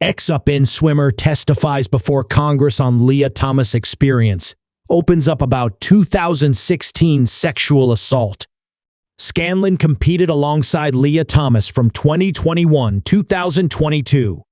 Ex-UPenn swimmer testifies before Congress on Lia Thomas experience. Opens up about 2016 sexual assault. Scanlan competed alongside Lia Thomas from 2021-2022.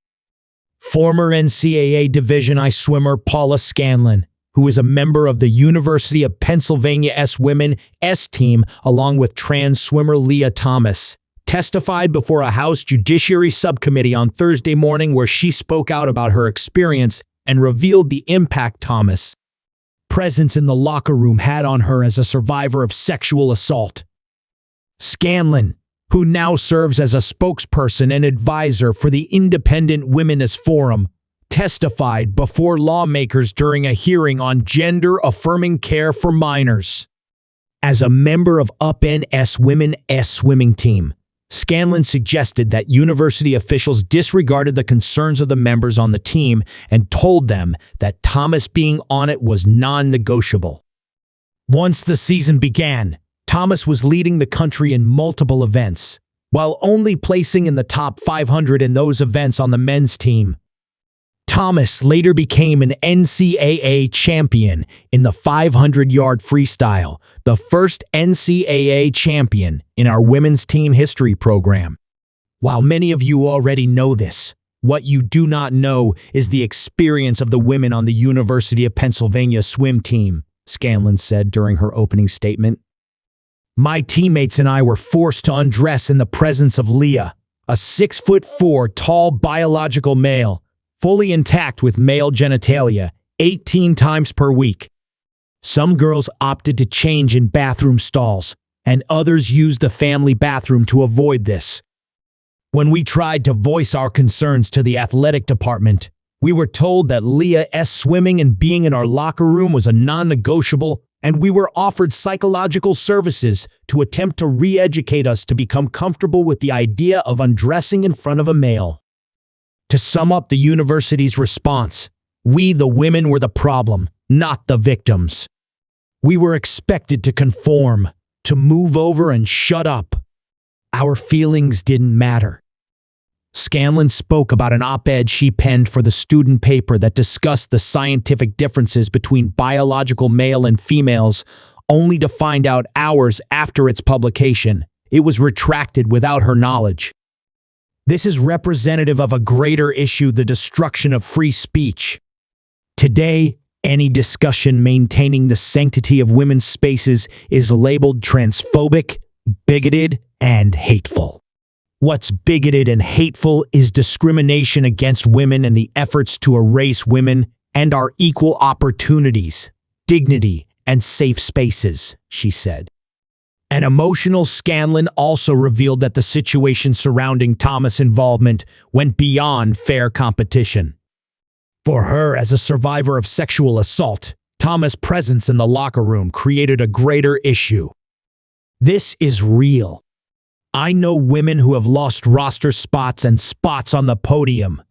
Former NCAA Division I swimmer Paula Scanlan, who is a member of the University of Pennsylvania's Women's team along with trans swimmer Lia Thomas, testified before a House Judiciary subcommittee on Thursday morning where she spoke out about her experience and revealed the impact Thomas' presence in the locker room had on her as a survivor of sexual assault. Scanlan, who now serves as a spokesperson and advisor for the Independent Women's Forum, testified before lawmakers during a hearing on gender-affirming care for minors. As a member of UPenn's women's swimming team, Scanlan suggested that university officials disregarded the concerns of the members on the team and told them that Thomas being on it was non-negotiable. Once the season began, Thomas was leading the country in multiple events, while only placing in the top 500 in those events on the men's team. Thomas later became an NCAA champion in the 500-yard freestyle, the first NCAA champion in our women's team history program. While many of you already know this, what you do not know is the experience of the women on the University of Pennsylvania swim team, Scanlan said during her opening statement. My teammates and I were forced to undress in the presence of Lia, a 6'4" tall biological male, fully intact with male genitalia, 18 times per week. Some girls opted to change in bathroom stalls, and others used the family bathroom to avoid this. When we tried to voice our concerns to the athletic department, we were told that Lia's swimming and being in our locker room was a non-negotiable, and we were offered psychological services to attempt to re-educate us to become comfortable with the idea of undressing in front of a male. To sum up the university's response, we, the women, were the problem, not the victims. We were expected to conform, to move over and shut up. Our feelings didn't matter. Scanlan spoke about an op-ed she penned for the student paper that discussed the scientific differences between biological male and females, only to find out hours after its publication it was retracted without her knowledge. This is representative of a greater issue, the destruction of free speech. Today, any discussion maintaining the sanctity of women's spaces is labeled transphobic, bigoted, and hateful. What's bigoted and hateful is discrimination against women and the efforts to erase women and our equal opportunities, dignity, and safe spaces, she said. An emotional Scanlan also revealed that the situation surrounding Thomas' involvement went beyond fair competition. For her, as a survivor of sexual assault, Thomas' presence in the locker room created a greater issue. This is real. I know women who have lost roster spots and spots on the podium.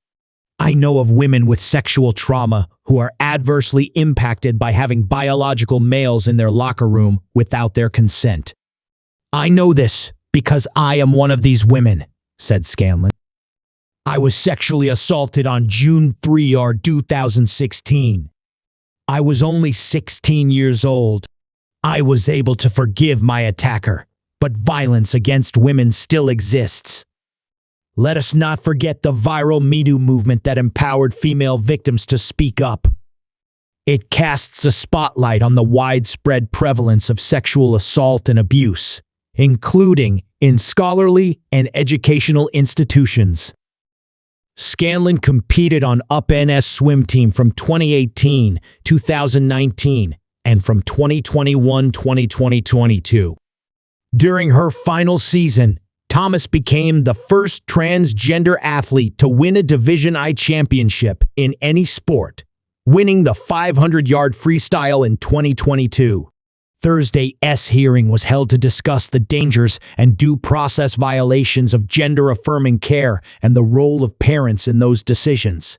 I know of women with sexual trauma who are adversely impacted by having biological males in their locker room without their consent. I know this because I am one of these women, said Scanlan. I was sexually assaulted on June 3, 2016. I was only 16 years old. I was able to forgive my attacker, but violence against women still exists. Let us not forget the viral Me Too movement that empowered female victims to speak up. It casts a spotlight on the widespread prevalence of sexual assault and abuse, including in scholarly and educational institutions. Scanlan competed on UPenn's swim team from 2018-2019 and from 2021-2022. During her final season, Thomas became the first transgender athlete to win a Division I championship in any sport, winning the 500-yard freestyle in 2022. Thursday's hearing was held to discuss the dangers and due process violations of gender-affirming care and the role of parents in those decisions.